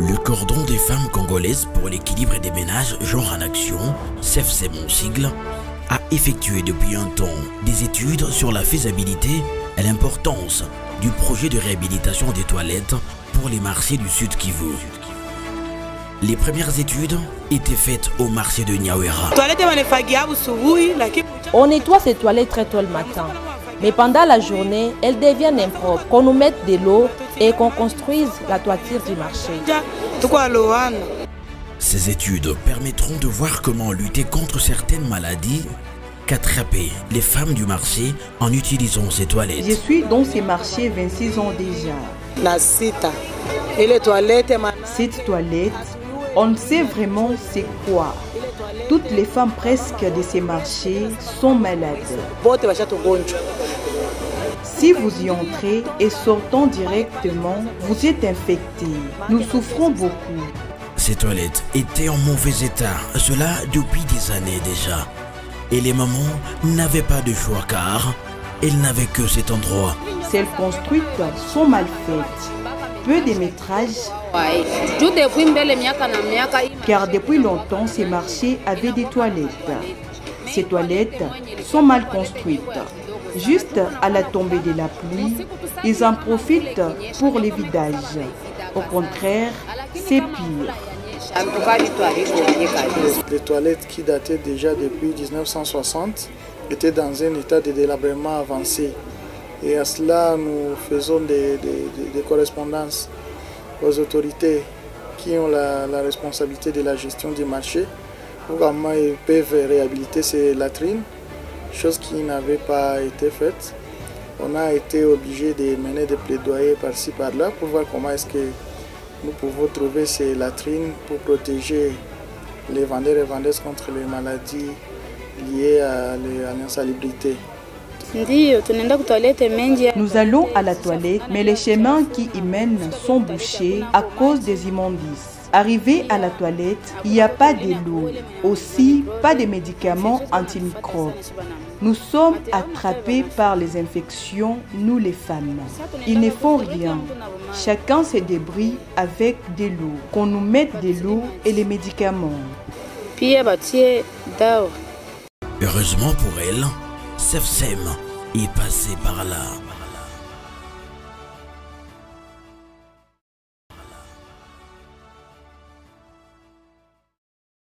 Le cordon des femmes congolaises pour l'équilibre des ménages Genre en Action, CEFSEM en sigle, a effectué depuis un temps des études sur la faisabilité et l'importance du projet de réhabilitation des toilettes pour les marchés du Sud Kivu. Les premières études étaient faites au marché de Nyawera. On nettoie ces toilettes très tôt le matin, mais pendant la journée, elles deviennent impropres. Qu'on nous mette de l'eau et qu'on construise la toiture du marché. Ces études permettront de voir comment lutter contre certaines maladies qu'attraper les femmes du marché en utilisant ces toilettes. Je suis dans ces marchés 26 ans déjà. Et les toilettes, cette toilette, on ne sait vraiment c'est quoi. Toutes les femmes presque de ces marchés sont malades. Si vous y entrez et sortons directement, vous êtes infectés. Nous souffrons beaucoup. Ces toilettes étaient en mauvais état, cela depuis des années déjà. Et les mamans n'avaient pas de choix car elles n'avaient que cet endroit. Celles construites sont mal faites. Peu de métrage, car depuis longtemps ces marchés avaient des toilettes. Ces toilettes sont mal construites. Juste à la tombée de la pluie, ils en profitent pour les vidages. Au contraire, c'est pire. Les toilettes qui dataient déjà depuis 1960 étaient dans un état de délabrement avancé. Et à cela, nous faisons des correspondances aux autorités qui ont la responsabilité de la gestion du marché pour comment ils peuvent réhabiliter ces latrines, chose qui n'avait pas été faite. On a été obligé de mener des plaidoyers par-ci par-là pour voir comment est-ce que nous pouvons trouver ces latrines pour protéger les vendeurs et vendeuses contre les maladies liées à l'insalubrité. Nous allons à la toilette, mais les chemins qui y mènent sont bouchés à cause des immondices. Arrivé à la toilette, il n'y a pas de l'eau, aussi pas de médicaments antimicrobes. Nous sommes attrapés par les infections, nous les femmes. Ils ne font rien. Chacun se débrouille avec de l'eau, qu'on nous mette de l'eau et les médicaments. Heureusement pour elle, CEFSEM est passé par là.